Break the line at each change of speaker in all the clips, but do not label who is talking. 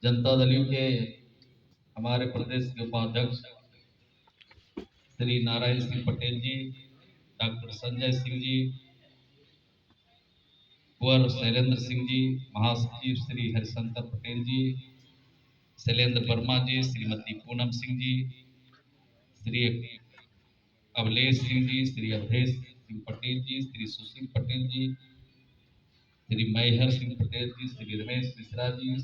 जनता दल के हमारे प्रदेश के उपाध्यक्ष श्री नारायण सिंह पटेल जी, डॉक्टर संजय सिंह जी, कुंवर शैलेंद्र सिंह जी, महासचिव श्री हरिशंकर पटेल जी, शैलेंद्र वर्मा जी, श्रीमती पूनम सिंह जी, श्री अवलेश सिंह जी, श्री अवधेश सिंह पटेल जी, श्री सुशील पटेल जी, श्री मैहर सिंह पटेल जी, श्री रमेश मिश्रा जी,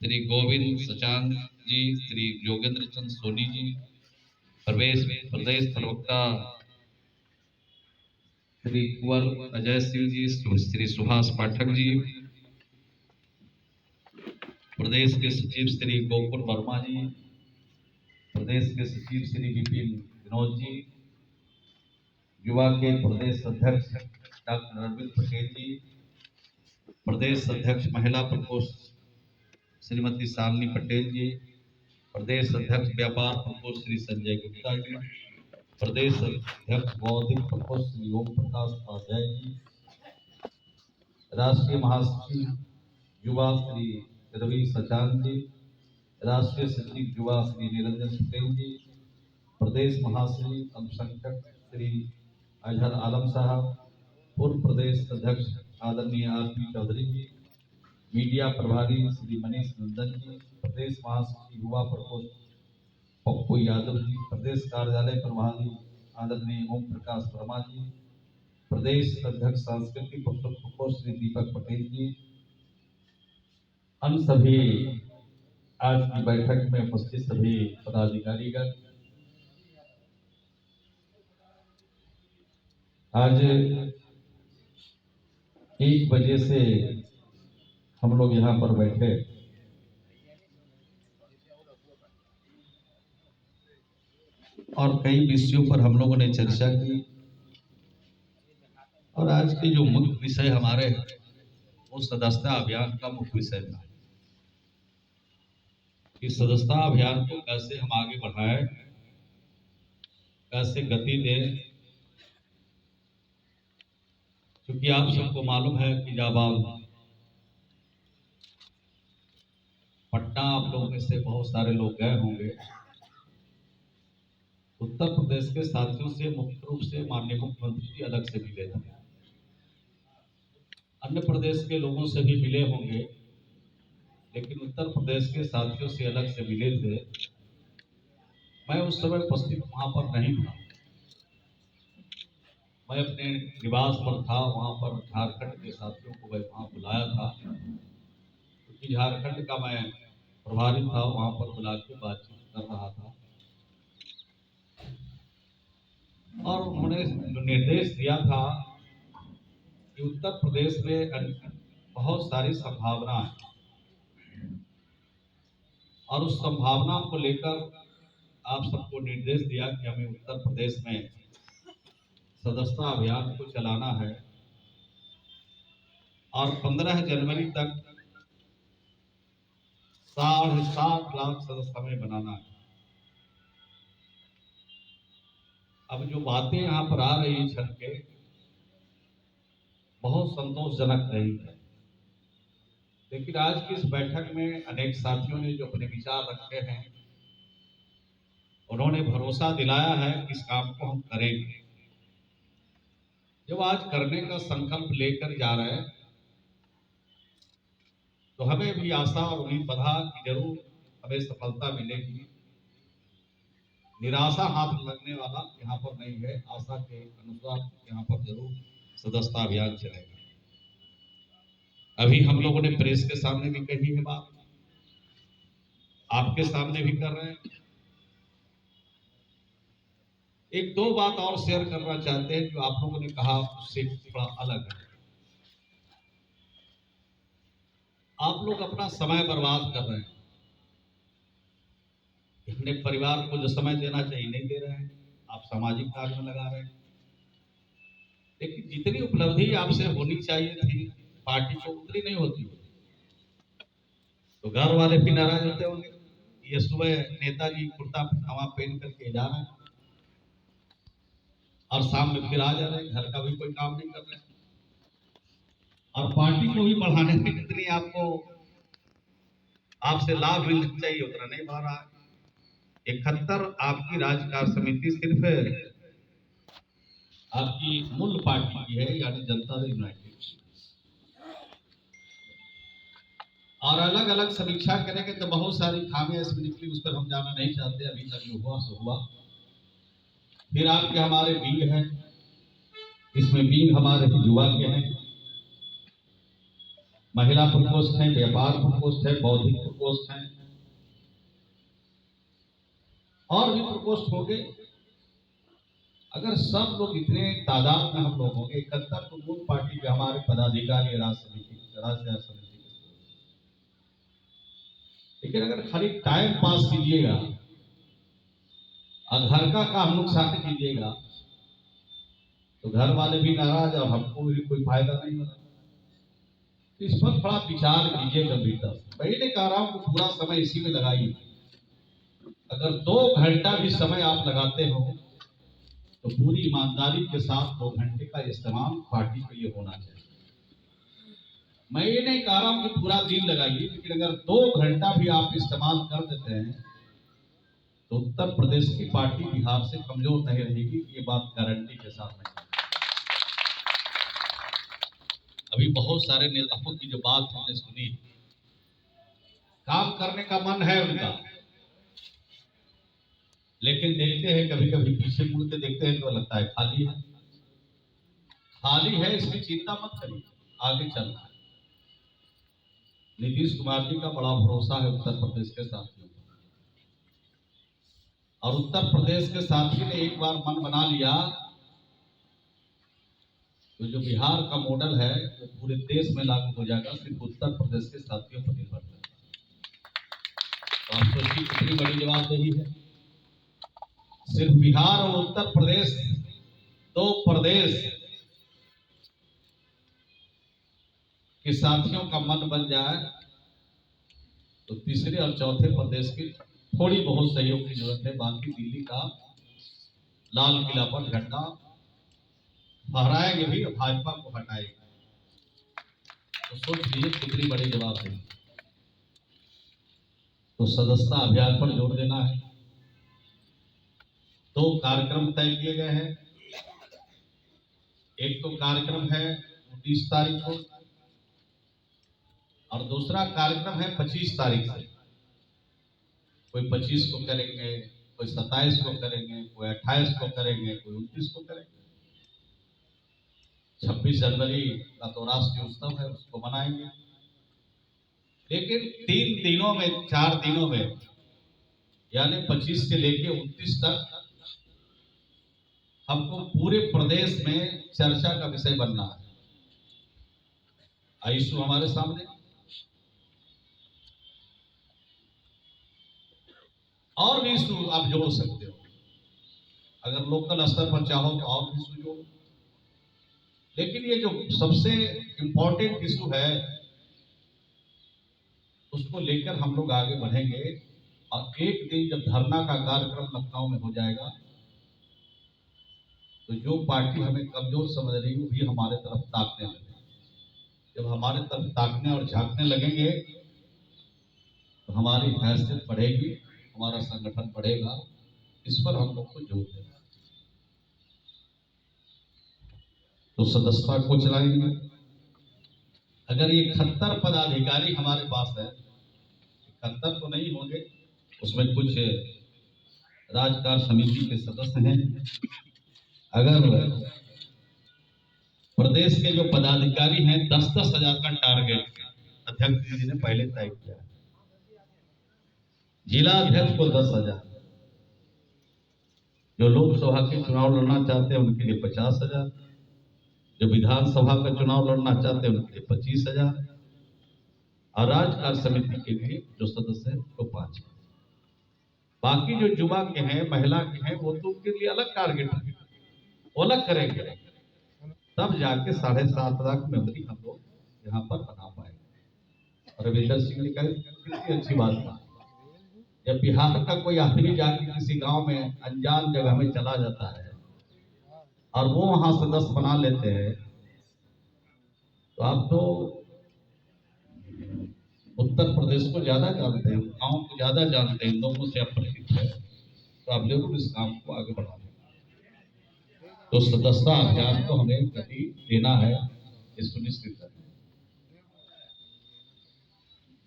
श्री गोविंद सचान जी, श्री योगेंद्र चंद सोनी जी, प्रदेश प्रवक्ता श्री कुंवर अजय सिंह जी, श्री सुभाष पाठक जी, प्रदेश के सचिव श्री गोकुल वर्मा जी, प्रदेश के सचिव श्री विपिन विनोद जी, युवा के प्रदेश अध्यक्ष डॉक्टर अरविंद पटेल जी, प्रदेश अध्यक्ष महिला प्रकोष्ठ श्रीमती शालिनी पटेल जी, प्रदेश अध्यक्ष व्यापार प्रकोष्ठ श्री संजय गुप्ता जी, प्रदेश अध्यक्ष बौद्धिक प्रकोष्ठ श्री ओम प्रकाश उपाध्याय जी, राष्ट्रीय महासचिव युवा श्री रवि सचान जी, राष्ट्रीय सचिव युवा श्री निरंजन पटेल जी, प्रदेश महासचिव अल्पसंख्यक श्री अजहर आलम साहब, पूर्व प्रदेश अध्यक्ष आदरणीय आर.पी. चौधरी जी, मीडिया प्रभारी श्री मनीष नंदन जी, प्रदेश महासचिव युवा प्रकोष्ठ पप्पू यादव जी, प्रदेश कार्यालय प्रभारी आदरणीय ओम प्रकाश वर्मा जी, प्रदेश अध्यक्ष सांस्कृतिक प्रकोष्ठ श्री दीपक पटेल जी, हम सभी आज की बैठक में उपस्थित सभी पदाधिकारीगण, आज 1 बजे से हम लोग यहाँ पर बैठे और कई विषयों पर हम लोगों ने चर्चा की और आज के जो मुख्य विषय हमारे वो सदस्यता अभियान का मुख्य विषय था कि सदस्यता अभियान को कैसे हम आगे बढ़ाएं, कैसे गति दें, क्योंकि आप सबको मालूम है कि जब आप पटना आप लोगों में से बहुत सारे लोग गए होंगे, उत्तर प्रदेश के साथियों से मुख्य रूप से माननीय मुख्यमंत्री जी अलग से मिले थे, अन्य प्रदेश के लोगों से भी मिले होंगे, लेकिन उत्तर प्रदेश के साथियों से अलग से मिले थे। मैं उस समय उपस्थित वहां पर नहीं था, मैं अपने निवास पर था, वहां पर झारखंड के साथियों को मैं वहां बुलाया था, क्योंकि झारखंड का मैं प्रभारी था, वहां पर बुला के बातचीत कर रहा था और उन्होंने निर्देश दिया था कि उत्तर प्रदेश में बहुत सारी संभावना है और उस संभावना को लेकर आप सबको निर्देश दिया कि हमें उत्तर प्रदेश में सदस्यता अभियान को चलाना है और 15 जनवरी तक 7.5 लाख सदस्य हमें बनाना है। अब जो बातें यहाँ पर आ रही छन के बहुत संतोषजनक नहीं है, लेकिन आज की इस बैठक में अनेक साथियों ने जो अपने विचार रखे हैं, उन्होंने भरोसा दिलाया है कि इस काम को हम करेंगे। जब आज करने का संकल्प लेकर जा रहे हैं तो हमें भी आशा और उम्मीद बधा कि जरूर हमें सफलता मिलेगी। निराशा हाथ लगने वाला यहाँ पर नहीं है, आशा के अनुसार यहाँ पर जरूर सदस्यता अभियान चलेगा। अभी हम लोगों ने प्रेस के सामने भी कही है बात, आपके सामने भी कर रहे हैं। एक दो बात और शेयर करना चाहते हैं जो आप लोगों ने कहा उससे थोड़ा अलग है। आप लोग अपना समय बर्बाद कर रहे हैं, अपने परिवार को जो समय देना चाहिए नहीं दे रहे हैं, आप सामाजिक कार्य में लगा रहे हैं, लेकिन जितनी उपलब्धि आपसे होनी चाहिए थी पार्टी को उतनी नहीं होती। तो घर वाले भी नाराज होते होंगे, ये सुबह नेताजी कुर्ता पजामा पहन करके जा रहे हैं और शाम में फिर आ जा रहे हैं, घर का भी कोई काम नहीं कर रहे हैं और पार्टी को भी बढ़ाने में कितनी आपको आपसे लाभ मिलना चाहिए उतना नहीं बढ़ रहा है। 71 आपकी राज्य कार्य समिति सिर्फ आपकी मूल पार्टी की है, यानी जनता दल यूनाइटेड, और अलग अलग समीक्षा करेंगे तो बहुत सारी खामियां इसमें निकली, उस पर हम जाना नहीं चाहते। अभी तक जो हुआ सो हुआ। फिर आपके हमारे विंग हैं, इसमें विंग हमारे युवा के हैं, महिला प्रकोष्ठ है, व्यापार प्रकोष्ठ है, बौद्धिक प्रकोष्ठ है, और भी प्रकोष्ठ होंगे। अगर सब लोग इतने तादाद में हम लोग होंगे 71 तो मूल पार्टी के हमारे पदाधिकारी राज्य समिति, लेकिन अगर खाली टाइम पास कीजिएगा और घर का काम नुकसान कीजिएगा तो घर वाले भी नाराज और हमको भी कोई फायदा नहीं होगा। इस पर थोड़ा विचार कीजिए गंभीरता से। मैं नहीं कह रहा हूं कि पूरा समय इसी में लगाइए। अगर 2 घंटा भी समय आप लगाते हो तो पूरी ईमानदारी के साथ 2 घंटे का इस्तेमाल पार्टी के लिए होना चाहिए। मैं ये नहीं कह रहा हूं कि पूरा दिन लगाइए, लेकिन अगर 2 घंटा भी आप इस्तेमाल कर देते हैं तो उत्तर प्रदेश की पार्टी बिहार से कमजोर नहीं रहेगी। ये बात गारंटी के साथ नहीं। अभी बहुत सारे नेताओं की जो बात हमने सुनी, काम करने का मन है उनका, लेकिन देखते हैं कभी कभी पीछे मुड़ के देखते हैं तो लगता है खाली है। खाली है इसमें चिंता मत करिए, आगे चलना है। नीतीश कुमार जी का बड़ा भरोसा है उत्तर प्रदेश के साथियों पर, और उत्तर प्रदेश के साथी ने एक बार मन बना लिया तो जो बिहार का मॉडल है वो पूरे देश में लागू हो जाएगा, सिर्फ उत्तर प्रदेश के साथियों पर निर्भर है। तो आप सोचिए कितनी बड़ी जवाबदेही है। सिर्फ बिहार और उत्तर प्रदेश, 2 प्रदेश के साथियों का मन बन जाए तो तीसरे और चौथे प्रदेश की थोड़ी बहुत सहयोग की जरूरत है। बाकी दिल्ली का लाल किला पर झंडा फहराएंगे भी और भाजपा को हटाएंगे। तो सोच लीजिए कितनी बड़ी जवाबदेही। तो सदस्यता अभियान पर जोर देना है। 2 कार्यक्रम तय किए गए हैं। एक तो कार्यक्रम है 29 तारीख को और दूसरा कार्यक्रम है 25 तारीख से। कोई 25 को करेंगे, कोई 27 को करेंगे, कोई 28 को करेंगे, कोई 29 को करेंगे। 26 जनवरी का तो राष्ट्रीय उत्सव है, उसको मनाएंगे। लेकिन 3 दिनों में, 4 दिनों में, यानी 25 से लेकर 29 तक हमको पूरे प्रदेश में चर्चा का विषय बनना है। इशू हमारे सामने और भी इशू आप जोड़ सकते हो। अगर लोकल स्तर पर चाहो तो और भी इशू जोड़ो, लेकिन ये जो सबसे इंपॉर्टेंट इशू है उसको लेकर हम लोग आगे बढ़ेंगे। और एक दिन जब धरना का कार्यक्रम लखनऊ में हो जाएगा तो जो पार्टी हमें कमजोर समझ रही है भी हमारे तरफ ताकने लगेगी। जब हमारे तरफ ताकने और झांकने लगेंगे तो हमारी हैसियत बढ़ेगी, हमारा संगठन बढ़ेगा। इस पर हम लोग को जोर देना। तो सदस्यता को चलाएंगे। अगर ये 71 पदाधिकारी हमारे पास है, 71 तो नहीं होंगे, उसमें कुछ राजकार समिति के सदस्य हैं। अगर प्रदेश के जो पदाधिकारी हैं 10-10 हजार का टारगेट अध्यक्ष जी ने पहले तय किया। जिला अध्यक्ष को 10,000, जो लोकसभा के चुनाव लड़ना चाहते हैं उनके लिए 50,000, जो विधानसभा का चुनाव लड़ना चाहते हैं उनके लिए 25,000, और राज्य समिति के लिए जो सदस्य है उसको 5,000। बाकी जो युवा के हैं, महिला के हैं, वो तो उनके लिए अलग टारगेट है, वो अलग करेंगे। तब जाके 7.5 लाख मेंबरी हम लोग यहाँ पर बना पाएंगे। रविंदर सिंह ने कहा कितनी अच्छी बात था, जब बिहार का कोई आदमी जाके किसी गांव में अनजान जगह में चला जाता है और वो वहां सदस्य बना लेते हैं तो आप तो उत्तर उत्तर प्रदेश को ज्यादा जानते हैं, गाँव को ज्यादा जानते हैं, लोगों से अपरिचित है, तो आप जरूर इस काम को आगे बढ़ाएं। तो सदस्यता अभियान को हमें गति देना है, ये सुनिश्चित है।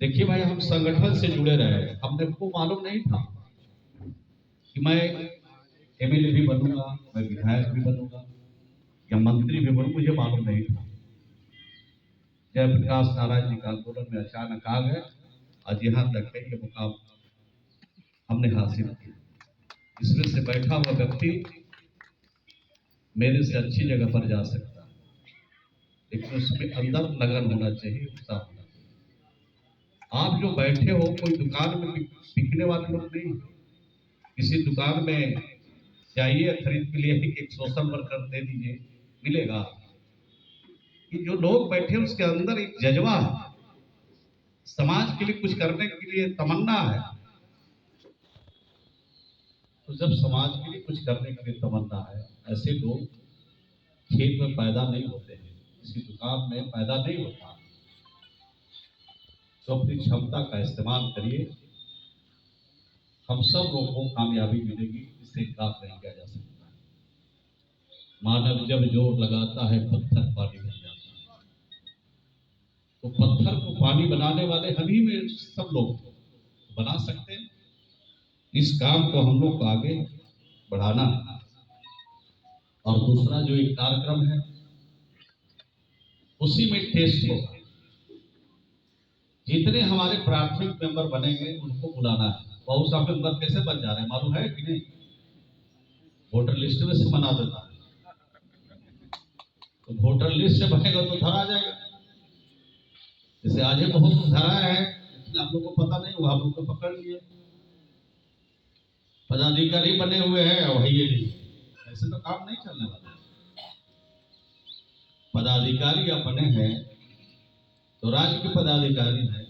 देखिए भाई, हम संगठन से जुड़े रहे, हमने को मालूम नहीं था कि मैं एमएलए भी बनूंगा, मैं विधायक भी बनूंगा या मंत्री भी बनूंगा, मुझे मालूम नहीं था। जयप्रकाश नारायण जी का आंदोलन में अचानक आ गए, आज यहाँ तक है ये मुकाम हमने हासिल किया। इसमें से बैठा हुआ व्यक्ति मेरे से अच्छी जगह पर जा सकता है, लेकिन उसमें अंदर लगन होना चाहिए, उत्साह होना चाहिए। आप जो बैठे हो, कोई दुकान में बिकने वाले लोग नहीं। किसी दुकान में जाइए, खरीद के लिए एक सोशल वर्कर दे दीजिए, मिलेगा। कि जो लोग बैठे उसके अंदर एक जज्बा है, समाज के लिए कुछ करने के लिए तमन्ना है। तो जब समाज के लिए कुछ करने के लिए तमन्ना है, ऐसे लोग खेत में पैदा नहीं होते हैं, किसी दुकान में पैदा नहीं होता। तो अपनी क्षमता का इस्तेमाल करिए, हम सब लोगों को कामयाबी मिलेगी, इससे इनकार नहीं किया जा सकता। मानव जब जोर लगाता है, पत्थर पानी बन जाता है। तो पत्थर को पानी बनाने वाले हम ही में सब लोग बना सकते हैं। इस काम को हम लोग को आगे बढ़ाना है। और दूसरा जो एक कार्यक्रम है, उसी में टेस्ट होगा। जितने हमारे प्राथमिक मेंबर बनेंगे उनको बुलाना है। बहुत सा मेंबर कैसे बन जा रहे हैं मालूम है कि नहीं? वोटर लिस्ट में से बना देता है। तो वोटर लिस्ट से बनेगा तो धरा जाएगा। जैसे आज बहुत धरा है, लेकिन आप लोग को पता नहीं हुआ, आप लोग को पकड़ लिए, पदाधिकारी बने हुए हैं और ये नहीं। ऐसे तो काम नहीं चलने वाला। पदाधिकारी या बने हैं तो राज्य के पदाधिकारी हैं,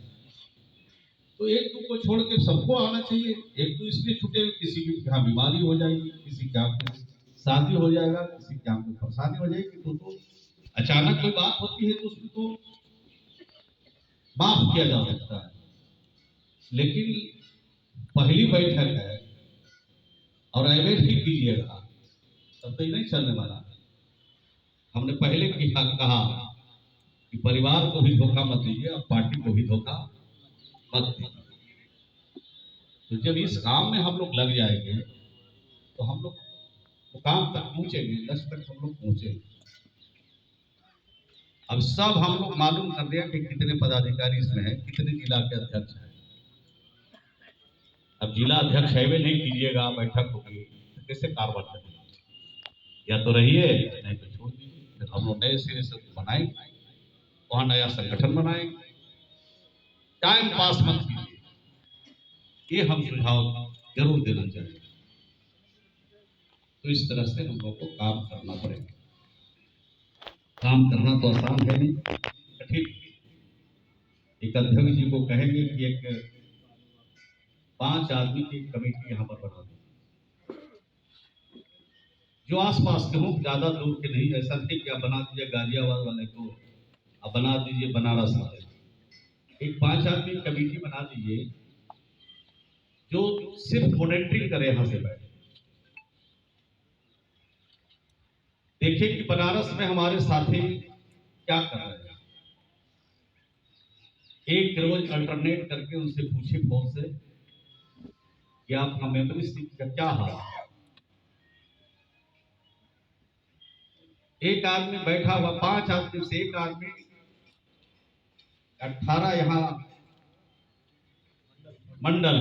तो एक दो को छोड़ के सबको आना चाहिए। एक तो इसलिए छूटे, किसी की यहाँ बीमारी हो जाएगी, किसी के यहाँ शादी हो जाएगा, किसी के यहाँ कोई परेशानी हो जाएगी, तो अचानक कोई बात होती है तो उसको तो माफ किया जा सकता है। लेकिन पहली बैठक है और एवरेज भी कीजिएगा, तब तो नहीं चलने वाला। हमने पहले कहा कि परिवार को भी धोखा मत दीजिए और पार्टी को भी धोखा मत दीजिए। तो जब इस काम में हम लोग लग जाएंगे तो हम लोग मुकाम तक पहुंचेंगे, लक्ष्य तक हम लोग पहुंचेंगे। अब सब हम लोग मालूम कर दिया कि कितने पदाधिकारी इसमें हैं, कितने जिला के अध्यक्ष हैं। अब जिला अध्यक्ष है भी नहीं कीजिएगा, बैठक होगी तो कैसे कारवाई करेंगे? या तो रहिए, नहीं तो छोड़ दीजिए। फिर हम लोग नए सिरे से बनाएंगे, वहां नया संगठन बनाएंगे। टाइम पास मत कीजिए, ये हम सुझाव जरूर देना चाहिए। तो इस तरह से हम लोग को काम करना पड़ेगा। काम करना तो आसान है नहीं, कठिन। एक अध्यक्ष जी को कहेंगे कि एक 5 आदमी की कमेटी यहाँ पर बना दो, जो आसपास के हों, ज्यादा दूर के नहीं। ऐसा नहीं कि आप बना दीजिए गाजियाबाद वाले को, आप बना दीजिए बनारस वाले। एक 5 आदमी कमेटी बना दीजिए जो सिर्फ मॉनिटरिंग करे, यहां से बैठे देखिए कि बनारस में हमारे साथी क्या कर रहे हैं। एक रोज अल्टरनेट करके उनसे पूछे फोन से कि आपका मेमोरी स्टिक का क्या हाल है। एक आदमी बैठा हुआ, 5 आदमी से एक आदमी 18 यहाँ मंडल,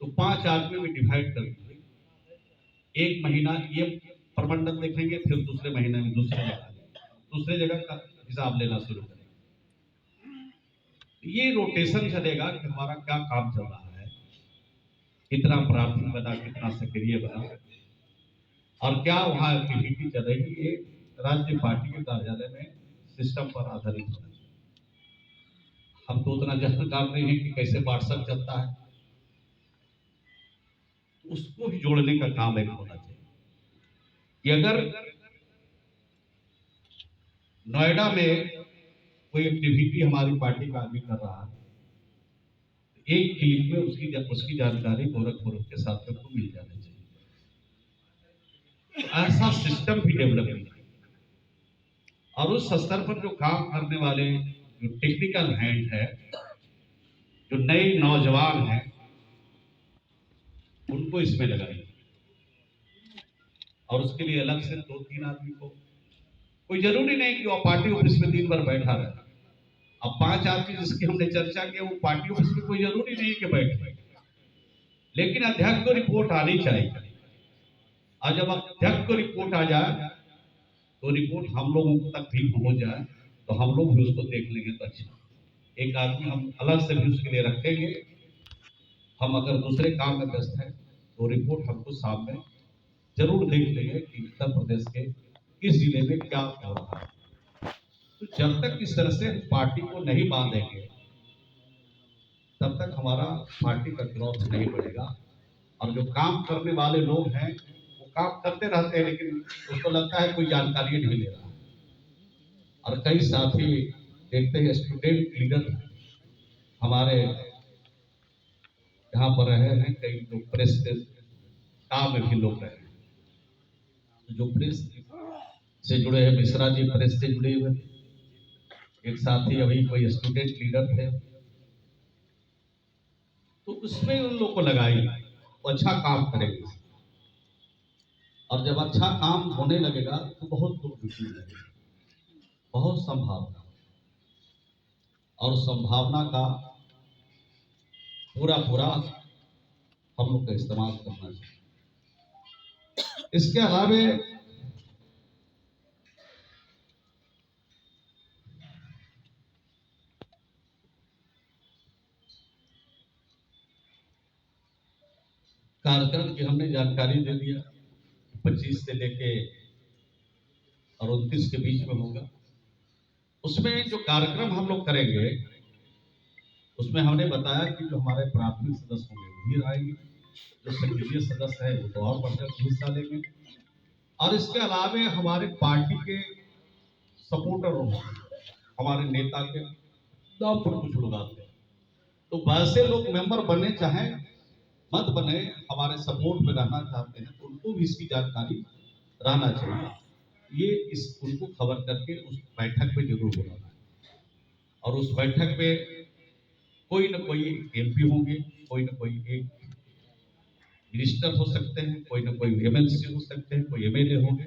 तो 5 आदमी में डिवाइड कर दीजिए। एक महीना ये प्रमंडल देखेंगे, फिर दूसरे महीने में दूसरे जगह का हिसाब लेना शुरू करेंगे। ये रोटेशन चलेगा कि हमारा क्या काम चल रहा है, कितना प्रार्थी बना, कितना सक्रिय बना, और क्या वहां एक्टिविटी चल रही है। राज्य पार्टी के कार्यालय में सिस्टम पर आधारित होना चाहिए। हम तो उतना जानकार नहीं है कि कैसे व्हाट्सएप चलता है, उसको भी जोड़ने का काम एक होना चाहिए कि अगर नोएडा में कोई एक्टिविटी हमारी पार्टी का आदमी कर रहा है, एक क्लिक में उसकी जानकारी गोरखपुर के साथियों को मिल जानी चाहिए। तो ऐसा सिस्टम भी डेवलप किया और उस स्तर पर जो काम करने वाले जो टेक्निकल हैंड है, जो नए नौजवान हैं, उनको इसमें लगाइए और उसके लिए अलग से 2-3 आदमी को, कोई जरूरी नहीं कि वो पार्टी ऑफिस में दिन भर बैठा रहे। अब 5 आदमी जिसकी हमने चर्चा की वो पार्टी ऑफिस में कोई जरूरी नहीं कि बैठे, लेकिन अध्यक्ष को रिपोर्ट आनी चाहिए। और जब अध्यक्ष को रिपोर्ट आ जाए तो रिपोर्ट हम लोगों तक भी पहुंच जाए तो हम लोग भी उसको देख लेंगे तो अच्छा। एक आदमी हम अलग से भी उसके लिए रखेंगे। हम अगर दूसरे काम में व्यस्त हैं तो रिपोर्ट हमको सामने जरूर देख लेंगे कि उत्तर प्रदेश के किस जिले में क्या हो रहा है। तो जब तक इस तरह से पार्टी को नहीं बांधेंगे तब तक हमारा पार्टी का ग्रोथ नहीं बढ़ेगा। और जो काम करने वाले लोग हैं वो काम करते रहते हैं, लेकिन उसको लगता है कोई जानकारी नहीं ले रहा। और कई साथी देखते हैं स्टूडेंट लीडर हमारे यहाँ पर रहे हैं, कई लोग प्रेस के काम में भी लोग रहे हैं, जो प्रेस से जुड़े हैं। मिश्रा जी प्रेस से जुड़े हुए, एक साथी अभी कोई स्टूडेंट लीडर थे, तो उसमें उन लोग को लगाई वो अच्छा काम करेंगे। और जब अच्छा काम होने लगेगा तो बहुत लोग जुटने लगेगा, बहुत संभावना, और संभावना का पूरा पूरा हम लोग का इस्तेमाल करना चाहिए। इसके अलावे कार्यक्रम की हमने जानकारी दे दिया, 25 से लेके और 29 के बीच में होगा। उसमें जो कार्यक्रम हम लोग करेंगे उसमें हमने बताया कि जो हमारे प्राथमिक सदस्य होंगे वो भी आएंगे, जो सक्रिय सदस्य है वो तो और बढ़कर हिस्सा लेंगे। और इसके अलावे हमारे पार्टी के सपोर्टर होंगे, हमारे नेता के नाम पर कुछ लोग आते हैं, तो वैसे लोग मेंबर बने चाहे मत बने, हमारे सपोर्ट में रहना चाहते हैं तो उनको भी इसकी जानकारी रहना चाहिए। ये इस उनको खबर करके उस बैठक में जरूर बुलाना है। और उस बैठक में कोई न कोई एमपी होंगे, कोई न कोई एक मिनिस्टर हो सकते हैं, कोई न कोई एमएलसी हो सकते हैं, कोई एमएलए होंगे।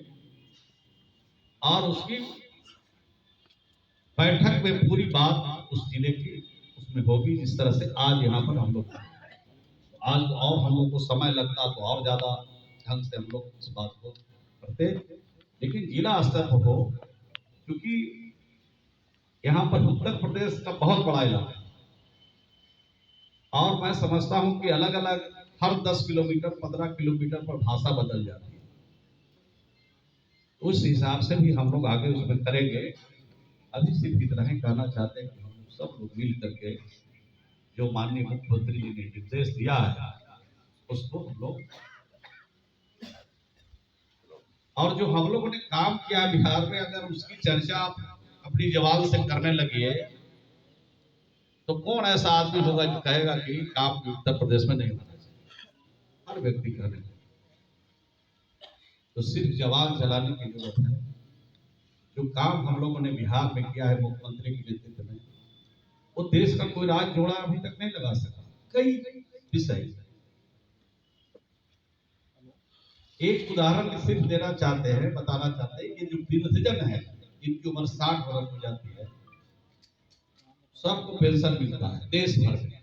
और उसकी बैठक में पूरी बात उस जिले की उसमें होगी, जिस तरह से आज यहाँ पर हम लोग आज तो और हम लोग को समय लगता तो और ज्यादा ढंग से हम लोग इस बात को करते, लेकिन जिला स्तर पर हो, क्योंकि यहाँ पर उत्तर प्रदेश का बहुत बड़ा इलाका है और मैं समझता हूँ कि अलग अलग हर 10 किलोमीटर 15 किलोमीटर पर भाषा बदल जाती है। उस हिसाब से भी हम लोग आगे उसमें करेंगे। अभी सिर्फ इतना ही कहना चाहते हैं कि हम सब लोग मिल करके जो माननीय मुख्यमंत्री जी ने निर्देश दिया है उसको हम लोग, और जो हम लोगों ने काम किया बिहार में, अगर उसकी चर्चा आप अपनी जबान से करने लगी तो कौन ऐसा आदमी होगा जो कहेगा कि काम उत्तर प्रदेश में नहीं होना चाहिए। हर व्यक्ति कहने, तो सिर्फ जवान चलाने की जरूरत है। जो काम हम लोगों ने बिहार में किया है मुख्यमंत्री के नेतृत्व में, वो देश का कोई राज जोड़ा अभी तक नहीं लगा सका। कई विषय, एक उदाहरण सिर्फ देना चाहते हैं, बताना चाहते हैं कि जो वृद्धजन है जिनकी उम्र 60 वर्ष हो जाती है, सबको पेंशन मिलता है देश भर में,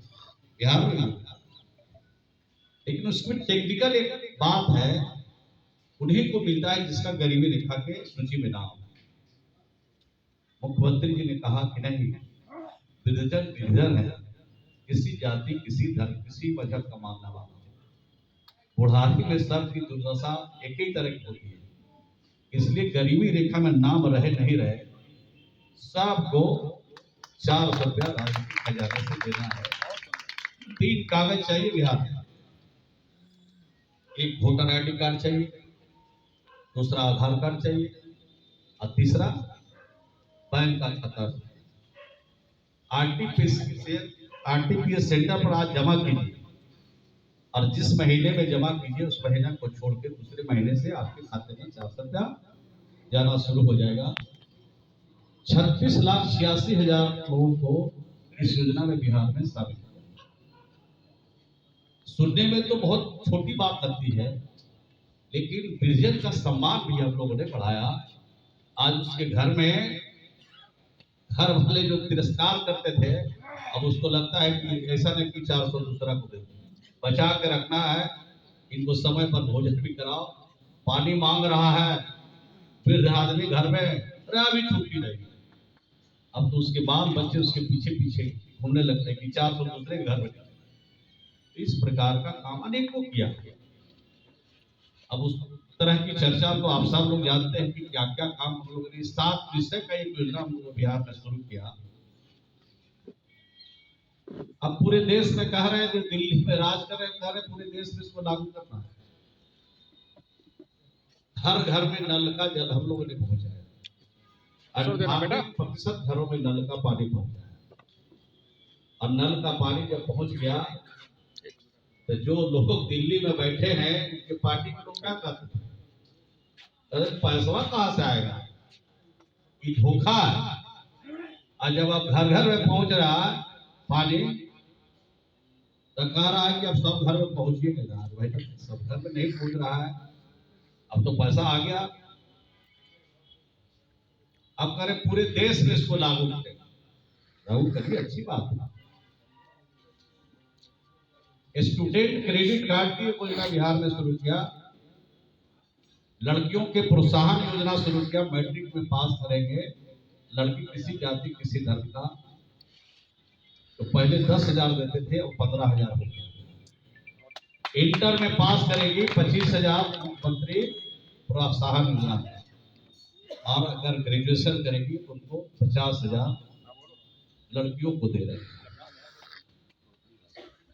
बिहार में मिलता है। लेकिन उसमें टेक्निकल एक बात है, उन्हीं को मिलता है जिसका गरीबी रेखा के सूची में नाम। मुख्यमंत्री जी ने कहा कि नहीं, वृद्धजन वृद्धजन है, किसी जाति, किसी धर्म, किसी मजहब का मानने वाला, बुढ़ापे में सबकी दुर्दशा एक ही तरह की होती है। इसलिए गरीबी रेखा में नाम रहे नहीं रहे, सबको 400 रुपया राजनीतिक खजाने से देना है। 3 कागज चाहिए बिहार में, एक वोटर आईडी कार्ड चाहिए, दूसरा आधार कार्ड चाहिए और तीसरा बैंक का खाता। आरटीपीएस सेंटर पर आज जमा कीजिए और जिस महीने में जमा कीजिए उस महीने को छोड़ के दूसरे महीने से आपके खाते में 400 रुपया जाना शुरू हो जाएगा। 36,86,000 लोगों को इस योजना में बिहार में शामिल किया। सुनने में तो बहुत छोटी बात लगती है, लेकिन विजन का सम्मान भी हम लोगों ने बढ़ाया। आज उसके घर में घर वाले जो तिरस्कार करते थे, अब उसको लगता है कि ऐसा नहीं कि 400 दूसरा को दे, बचा के रखना है। इनको समय पर भोजन भी कराओ। पानी मांग रहा है वृद्ध आदमी घर में, अरे अभी छुट्टी नहीं, अब तो उसके बाल बच्चे उसके पीछे पीछे घूमने लगते हैं कि 400 दूसरे के घर में। इस प्रकार का काम अनेकों किया। अब उस तरह की चर्चा तो आप सब लोग जानते हैं कि क्या क्या काम हम लोगों ने 7 विषय का एक योजना हम लोग बिहार में शुरू किया। अब पूरे देश में कह रहे हैं कि दिल्ली में राज कर रहे हैं, कह रहे पूरे देश में इसको लागू करना है। हर घर में नल का जल हम लोगों ने पहुंचाया। 98% घरों में नल का पानी पहुंचा है। और नल का पानी जब पहुंच गया तो जो लोग दिल्ली में बैठे हैं उनके पार्टी के लोग क्या कहते हैं, अरे पैसा कहां से आएगा, ये धोखा है। और जब अब घर घर में पहुंच रहा है पानी, तो कह रहा है कि अब सब घर में पहुंचिएगा। भाई सब घर में नहीं पहुंच रहा है, अब तो पैसा आ गया। अब करें पूरे देश में इसको लागू करेगा, लागू करिए, अच्छी बात है। स्टूडेंट क्रेडिट कार्ड की योजना बिहार में शुरू किया। लड़कियों के प्रोत्साहन योजना शुरू किया। मैट्रिक में पास करेंगे लड़की किसी जाति किसी धर्म का, तो पहले 10,000 देते थे और 15,000 हो गया। इंटर में पास करेगी 25,000 मुख्यमंत्री प्रोत्साहन योजना, और अगर ग्रेजुएशन करेगी तो उनको 50,000 लड़कियों को दे रहे हैं।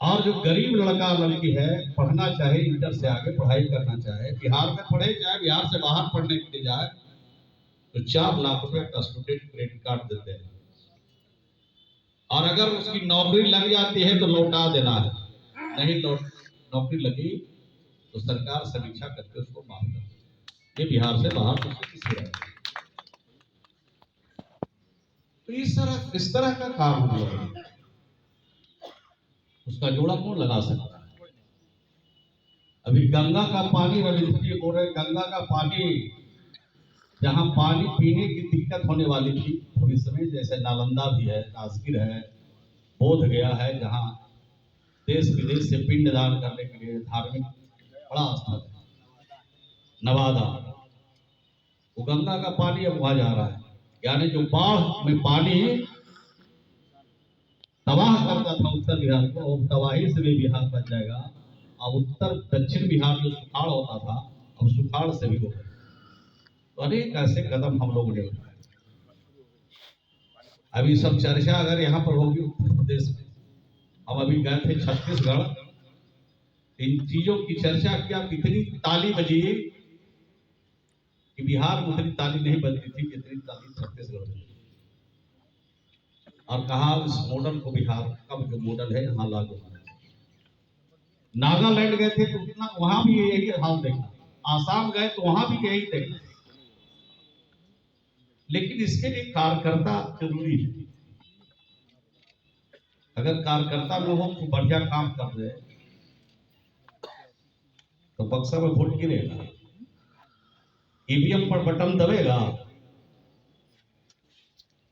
और जो गरीब लड़का लड़की है, पढ़ना चाहे, इंटर से आगे पढ़ाई करना चाहे, बिहार में पढ़े चाहे बिहार से बाहर पढ़ने के लिए जाए, तो 4 लाख रुपए का स्टूडेंट क्रेडिट कार्ड देते हैं। और अगर उसकी नौकरी लग जाती है तो लौटा देना है, नहीं नौकरी लगी तो सरकार समीक्षा करके उसको माफ कर। ये बिहार से बाहर किसी रहे। तो इस तरह का काम हम लोग, उसका जोड़ा कौन लगा सकता है। अभी गंगा का पानी वाली बोल रहे, गंगा का पानी जहां पानी पीने की दिक्कत होने वाली थी भविष्य में, जैसे नालंदा भी है, राजगीर है, बोध गया है, जहां देश विदेश से पिंड दान करने के लिए धार्मिक बड़ा स्थल है, नवादा, वो गंगा का पानी अब वहां जा रहा है। यानी जो बाढ़ में पानी तबाह करता था उत्तर बिहार को, और तबाही से भी बिहार बच जाएगा। और उत्तर दक्षिण बिहार जो सुखाड़ होता था, अब सुखाड़ से भी होगा। तो अनेक ऐसे कदम हम लोगों ने उठाए। अभी सब चर्चा अगर यहाँ पर होगी उत्तर प्रदेश में, हम अभी गए थे छत्तीसगढ़, इन चीजों की चर्चा किया, कितनी ताली बजी कि बिहार में उतनी ताली नहीं बजती थी जितनी ताली छत्तीसगढ़ में। और कहा इस मॉडल को बिहार का जो मॉडल है यहाँ लागू होना चाहिए। नागालैंड गए थे तो उतना वहां भी यही हाल देखा, आसाम गए तो वहां भी यही देखा। लेकिन इसके लिए कार्यकर्ता जरूरी है। अगर कार्यकर्ता लोगों को बढ़िया काम कर रहे तो बक्सा में वोट गिरेगा, ईवीएम पर बटन दबेगा,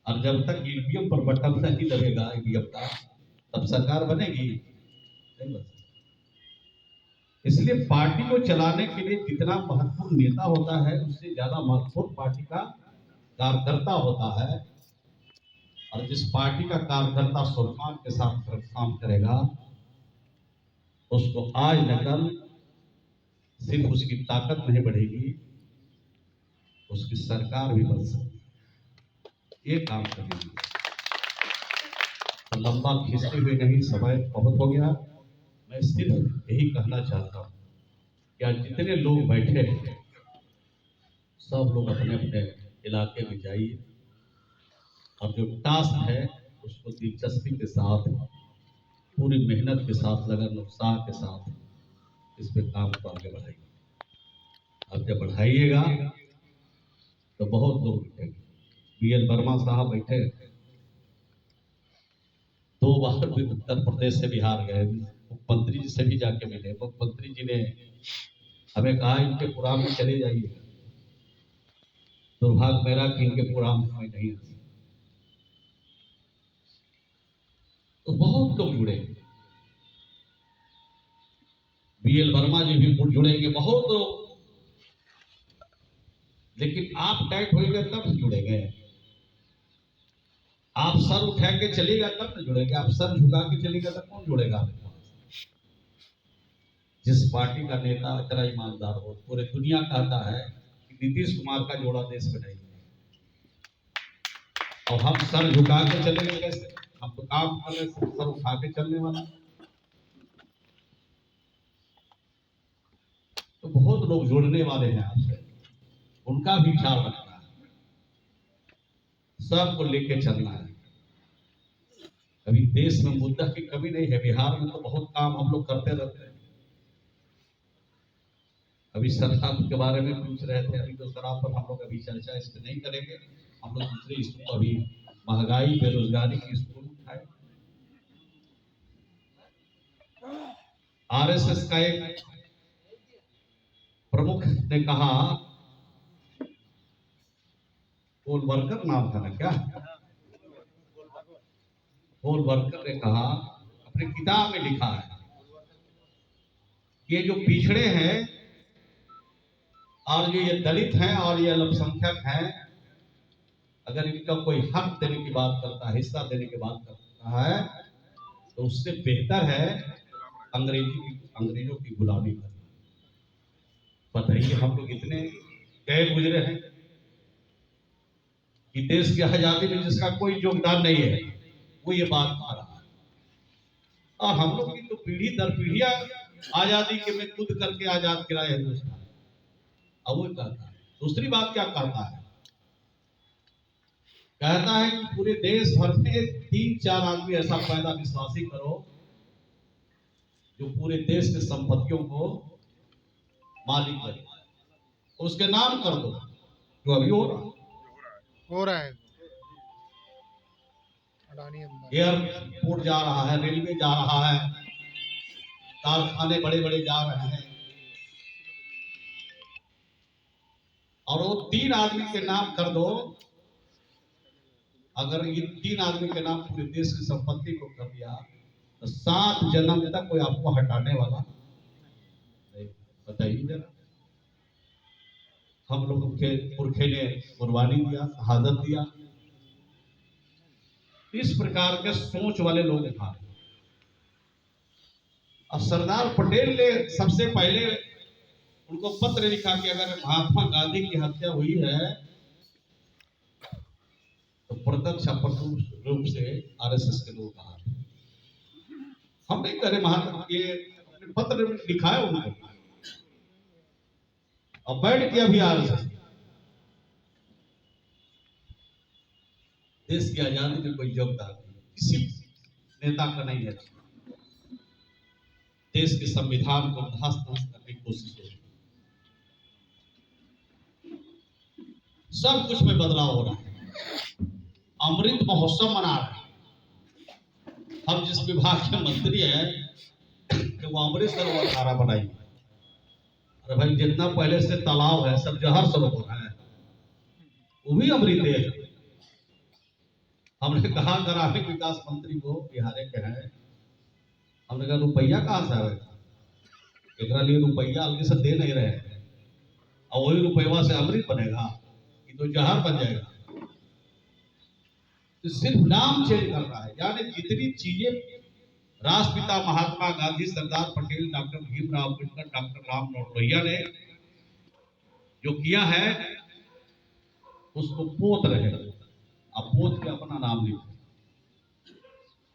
और जब तक ईवीएम पर बटन नहीं दबेगा ईवीएम का, तब सरकार बनेगी नहीं बन सकती। इसलिए पार्टी को चलाने के लिए जितना महत्वपूर्ण नेता होता है, उससे ज्यादा महत्वपूर्ण पार्टी का कार्यकर्ता होता है। और जिस पार्टी का कार्यकर्ता स्वाभिमान के साथ काम करेगा, उसको आज न कल सिर्फ उसकी ताकत नहीं बढ़ेगी, उसकी सरकार भी बन सकती है। ये काम करेगी। तो लंबा खींचते हुए नहीं, समय बहुत हो गया। मैं सिर्फ यही कहना चाहता हूँ कि आज जितने लोग बैठे हैं, सब लोग अपने अपने इलाके में जाइए और जो टास्क है उसको दिलचस्पी के साथ, पूरी मेहनत के साथ, लगन उत्साह के साथ इस पे काम को आगे बढ़ाइए। अब जब बढ़ाइएगा तो बहुत लोग बैठेंगे। BL वर्मा साहब बैठे, 2 बार भी उत्तर प्रदेश से बिहार गए, मुख्यमंत्री जी से भी जाके मिले। मुख्यमंत्री जी ने हमें कहा इनके प्रोग्राम में चले जाइए। दुर्भाग्य मेरा कि इनके प्रोग्राम में नहीं है। तो बहुत लोग जुड़े, BL वर्मा जी भी जुड़ेंगे, बहुत लोग। लेकिन आप टाइट होइएगा तब जुड़ेंगे। आप सर उठा के चलेगा तब न जुड़ेंगे। आप सर झुका के चलेगा तब कौन जुड़ेगा? जिस पार्टी का नेता इतना ईमानदार हो, पूरे दुनिया कहता है कि नीतीश कुमार का जोड़ा देश में नहीं है, और हम सर झुका के चलेंगे कैसे? हम तो काम कर रहे, सर उठा के चलने वाला। तो बहुत लोग जुड़ने वाले हैं आपसे, उनका भी ख्याल रखना है, सबको लेके चलना है। अभी देश में मुद्दा की कमी नहीं है। बिहार में तो बहुत काम हम लोग करते रहते हैं। अभी शराब के बारे में पूछ रहे थे, अभी तो शराब पर हम लोग अभी चर्चा इस पर नहीं करेंगे। हम लोग दूसरे इशू को, अभी महंगाई, बेरोजगारी की इशू उठाए। RSS का एक प्रमुख ने कहा, गोलवलकर नाम था ना क्या, गोलवलकर ने कहा, अपनी किताब में लिखा है, ये जो पिछड़े हैं और जो ये दलित हैं और ये अल्पसंख्यक हैं, अगर इनका कोई हक देने की बात करता है, हिस्सा देने की बात करता है, तो उससे बेहतर है अंग्रेजों की गुलामी करना। बताइए, हम लोग इतने गए गुजरे हैं कि देश की आजादी में जिसका कोई योगदान नहीं है, वो ये बात कह रहा है। और हम लोग की तो पीढ़ी दर पीढ़ियां आजादी के में कूद करके आजाद कराए हिंदुस्तान। अब वो कहता है, दूसरी बात क्या करता है, कहता है कि पूरे देश भर में 3-4 आदमी ऐसा पैदा विश्वासी करो जो पूरे देश के संपत्तियों को मालिक बने, उसके नाम कर दो, जो अभी हो रहा है। एयरपोर्ट जा रहा है, रेलवे जा रहा है, कारखाने बड़े बड़े जा रहे हैं, और वो 3 आदमी के नाम कर दो। अगर ये 3 आदमी के नाम पूरे देश की संपत्ति को कर दिया तो 7 जन्म तक कोई आपको हटाने वाला नहीं। बताइए जरा, हम लोगों के पुरखे ने कुर्बानी दिया, शहादत दिया। इस प्रकार के सोच वाले लोग हैं। और सरदार पटेल ने सबसे पहले उनको पत्र लिखा कि अगर महात्मा गांधी की हत्या हुई है तो प्रत्यक्ष अप्रत्यक्ष रूप से RSS के लोग कहा। हम नहीं करे, महात्मा ये अपने पत्र में लिखा है उनको, और बैठ के अभी RSS देश की आजादी में कोई योगदान किसी नेता का नहीं है। देश के संविधान को ध्वस्त करने की कोशिश हो रही है। सब कुछ में बदलाव हो रहा है। अमृत महोत्सव मना रहे हैं। हम जिस विभाग के मंत्री हैं कि वो अमृत सरोवर धारा बनाई। अरे भाई, जितना पहले से तालाब है सब जहर सरोवर है, वो भी अमृत है। हमने कहा ग्रामीण विकास मंत्री को, बिहार के हैं, हमने कहा रुपया कहाँ से आएगा, एक लिए रुपया अलग से दे नहीं रहे हैं, और वही रुपया से अमृत बनेगा, ये तो जहर बन जाएगा। तो सिर्फ नाम चेंज कर रहा है। यानी जितनी चीजें राष्ट्रपिता महात्मा गांधी, सरदार पटेल, डॉक्टर भीमराव अम्बेडकर, डॉक्टर राममनोहर लोहिया ने जो किया है उसको पोत रहे, अब पोत के अपना नाम लिखे।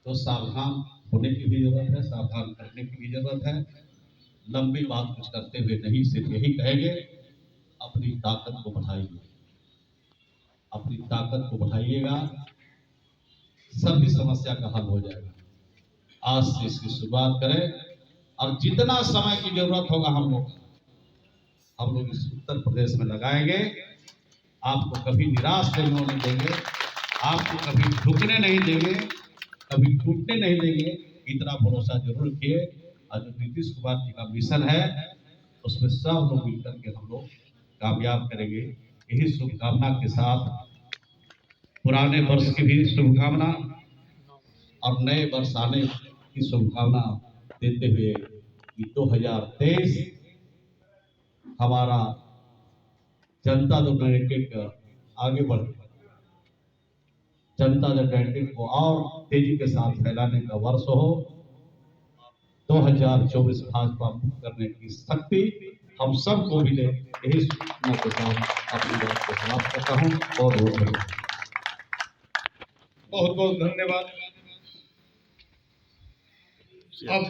तो सावधान होने की भी जरूरत है, सावधान करने की भी जरूरत है। लंबी बात कुछ करते हुए नहीं, सिर्फ यही कहेंगे, अपनी ताकत को बढ़ाइए, अपनी ताकत को बढ़ाइएगा। सभी समस्या का हल हो जाएगा। आज से इसकी शुरुआत करें और जितना समय की जरूरत होगा हम लोग इस उत्तर प्रदेश में लगाएंगे। आपको कभी निराश नहीं होने देंगे, आपको कभी झुकने नहीं देंगे, कभी टूटने नहीं देंगे। इतना भरोसा जरूर रखिए। और जो नीतीश कुमार जी का मिशन है उसमें सब लोग मिलकर के हम लोग कामयाब करेंगे। यही शुभकामना के साथ पुराने वर्ष की भी शुभकामना और नए वर्ष आने की शुभकामना देते हुए कि 2023 हमारा जनता दल यूनाइटेड आगे बढ़ जनता दल यूनाइटेड को और तेजी के साथ फैलाने का वर्ष हो। 2024 भाजपा मुक्त करने की शक्ति हम सब को मिले, यही शुभकामना के साथ अपनी बात को समाप्त करता हूँ। बहुत बहुत धन्यवाद।
अब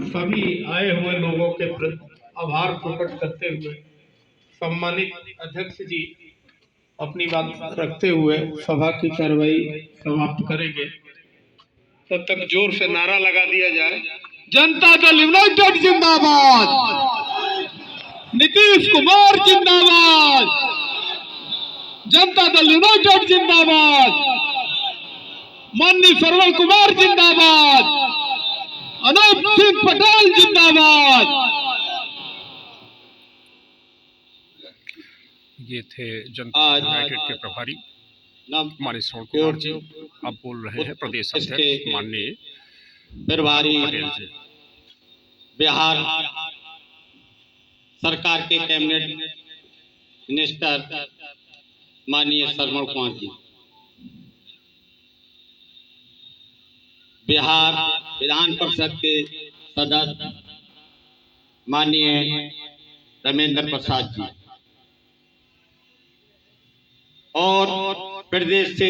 सभी आए हुए लोगों के प्रति आभार प्रकट करते हुए सम्मानित अध्यक्ष जी अपनी बात रखते हुए सभा की कार्रवाई समाप्त करेंगे। तब तक जोर से नारा लगा दिया जाए, जनता दल यूनाइटेड जिंदाबाद, नीतीश कुमार जिंदाबाद, जनता दल यूनाइटेड जिंदाबाद, माननीय श्रवण कुमार जिंदाबाद, अनूप सिंह पटेल जिंदाबाद।
ये थे जनता यूनाइटेड के प्रभारी माननीय श्रवण कुमार जी। अब बोल रहे हैं प्रदेश अध्यक्ष माननीय
प्रभारी
पटेल जी।
बिहार सरकार के कैबिनेट मिनिस्टर माननीय श्रवण कुमार जी, बिहार विधान परिषद के सदस्य माननीय रमेंद्र प्रसाद जी और प्रदेश से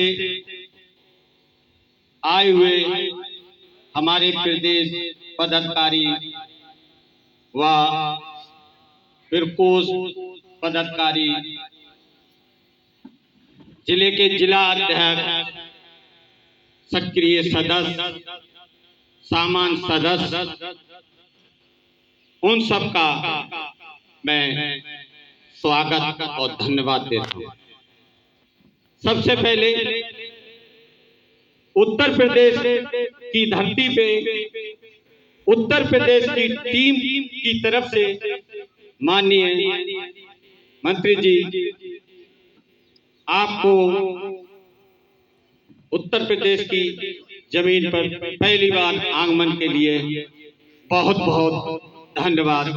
आए हुए हमारे प्रदेश पदाधिकारी व फिरकोस पदाधिकारी, जिले के जिला अध्यक्ष, सक्रिय सदस्य, सामान्य सदस्य, उन सब का मैं स्वागत और धन्यवाद देता हूँ। सबसे पहले उत्तर प्रदेश की धरती पे उत्तर प्रदेश की टीम की तरफ से माननीय मंत्री जी आपको उत्तर प्रदेश की जमीन पर पहली बार आगमन के लिए बहुत बहुत धन्यवाद,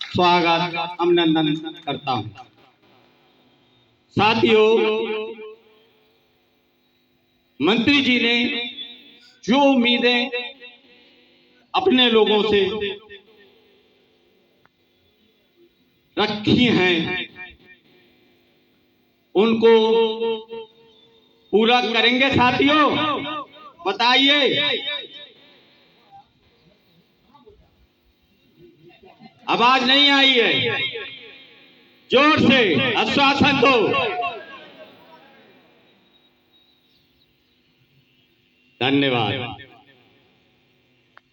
स्वागत, अभिनंदन करता हूं। साथियों, मंत्री जी ने जो उम्मीदें अपने लोगों से रखी हैं उनको पूरा करेंगे। साथियों बताइए, आवाज नहीं आई है, जोर से आश्वासन दो। धन्यवाद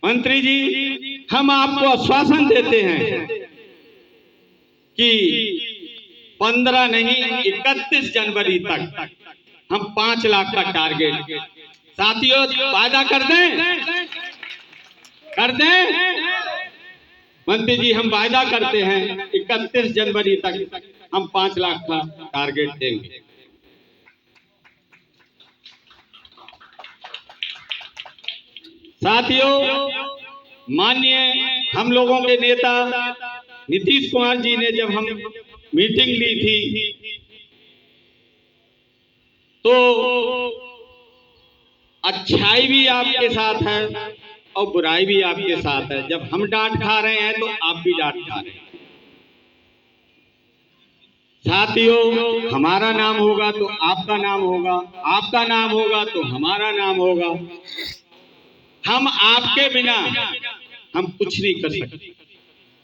मंत्री जी, हम आपको आश्वासन देते हैं कि 15 नहीं 31 जनवरी तक हम 5 लाख का टारगेट, साथियों वादा कर दें, कर दें मंत्री जी, हम वादा करते हैं 31 जनवरी तक हम 5 लाख का टारगेट देंगे। साथियों, माननीय हम लोगों के नेता नीतीश कुमार जी ने जब हम मीटिंग ली थी तो अच्छाई भी आपके साथ है और बुराई भी आपके साथ है। जब हम डांट खा रहे हैं तो आप भी डांट खा रहे हैं। साथियों, हमारा नाम होगा तो आपका नाम होगा, आपका नाम होगा तो हमारा नाम होगा। हम आपके बिना हम कुछ नहीं कर सकते।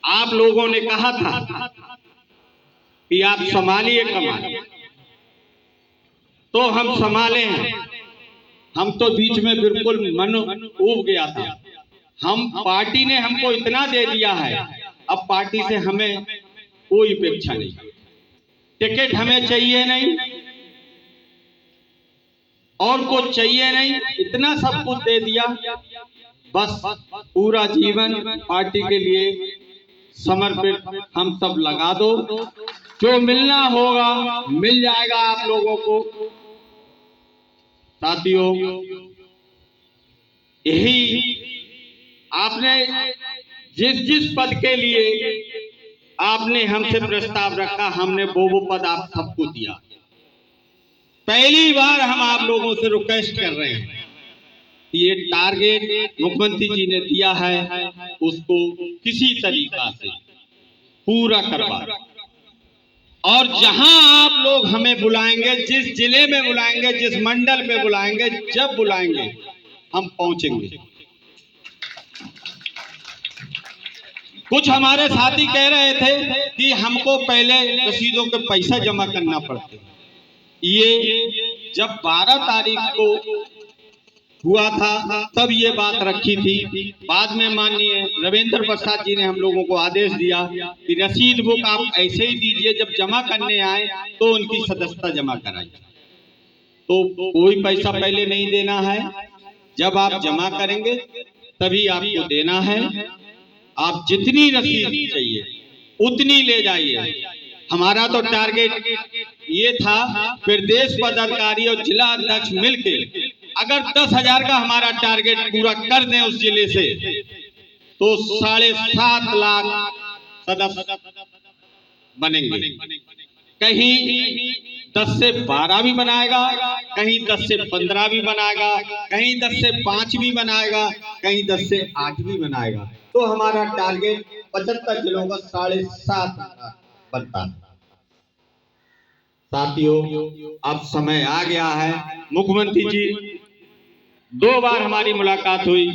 आप लोगों ने कहा था कि आप संभालिए कमान, तो हम संभाले हैं। हम तो बीच में बिल्कुल मन ऊब गया था। हम पार्टी ने हमको इतना दे दिया है, अब पार्टी से हमें कोई अपेक्षा नहीं, टिकट हमें चाहिए नहीं और कुछ चाहिए नहीं, इतना सब कुछ दे दिया। बस पूरा जीवन पार्टी के लिए समर्पित हम सब लगा दो। जो मिलना होगा मिल जाएगा आप लोगों को। साथियों, यही आपने जिस पद के लिए आपने हमसे प्रस्ताव रखा, हमने वो पद आप सबको दिया। पहली बार हम आप लोगों से रिक्वेस्ट कर रहे हैं, ये टारगेट मुख्यमंत्री जी ने दिया है, उसको किसी तरीका से पूरा करवा। और जहां आप लोग हमें बुलाएंगे, जिस जिले में बुलाएंगे, जिस मंडल में बुलाएंगे, जब बुलाएंगे हम पहुंचेंगे। कुछ हमारे साथी कह रहे थे कि हमको पहले रसीदों के पैसा जमा करना पड़ता है। ये जब 12 तारीख को हुआ था तब ये बात रखी थी। बाद में माननीय रविंद्र प्रसाद जी ने हम लोगों को आदेश दिया कि रसीद बुक आप ऐसे ही दीजिए, जब जमा करने आए तो उनकी सदस्यता जमा कराइए। तो कोई पैसा पहले नहीं देना है, जब आप जमा करेंगे तभी आपको देना है। आप जितनी रसीद चाहिए उतनी ले जाइए। हमारा तो टारगेट ये था, प्रदेश पदाधिकारी और जिला अध्यक्ष मिलके अगर 10,000 का हमारा टारगेट पूरा कर दें उस जिले से, तो 7.5 लाख सदस्य बनेंगे। कहीं 10 से 12 भी बनाएगा, कहीं 10 से 15 भी बनाएगा, कहीं 10 से 5 भी बनाएगा, कहीं 10 से 8 भी बनाएगा। तो हमारा टारगेट 75 जिलों का 7.5 बनता है। साथियों, अब समय आ गया है। मुख्यमंत्री जी 2 बार हमारी मुलाकात हुई,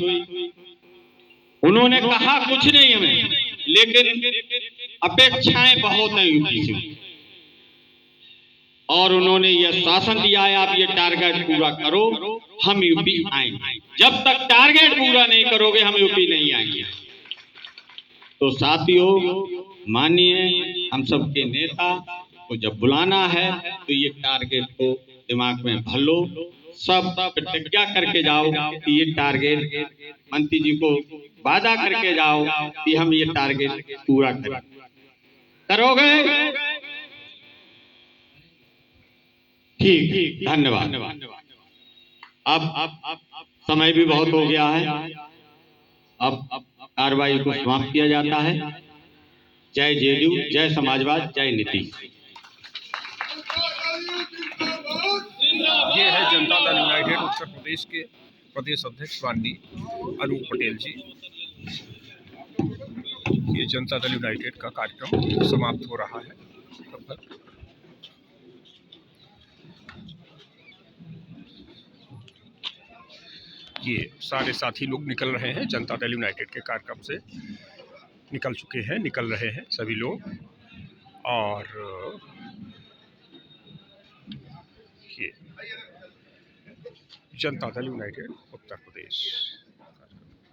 उन्होंने कहा कुछ नहीं हमें, लेकिन अपेक्षाएं बहुत हैं यूपी से, और उन्होंने यह शासन दिया है आप ये टारगेट पूरा करो, हम यूपी आएंगे। जब तक टारगेट पूरा नहीं करोगे हम यूपी नहीं आएंगे। तो साथियों, मानिए हम सबके नेता को जब बुलाना है तो ये टारगेट को दिमाग में भर लो, सब प्रतिज्ञा करके जाओ कि ये टारगेट, मंत्री जी को वादा करके जाओ कि हम ये टारगेट पूरा करें। करोगे? ठीक, धन्यवाद। अब समय भी बहुत हो गया है, अब कार्रवाई को समाप्त किया जाता है। जय जेडीयू, जय समाजवाद, जय नीतीश।
ये है जनता दल यूनाइटेड उत्तर प्रदेश के प्रदेश अध्यक्ष माननीय अनूप पटेल जी। ये जनता दल यूनाइटेड का कार्यक्रम समाप्त हो रहा है। ये सारे साथी लोग निकल रहे हैं, जनता दल यूनाइटेड के कार्यक्रम से निकल चुके हैं, निकल रहे हैं सभी लोग। और ये जनता दल यूनाइटेड उत्तर प्रदेश।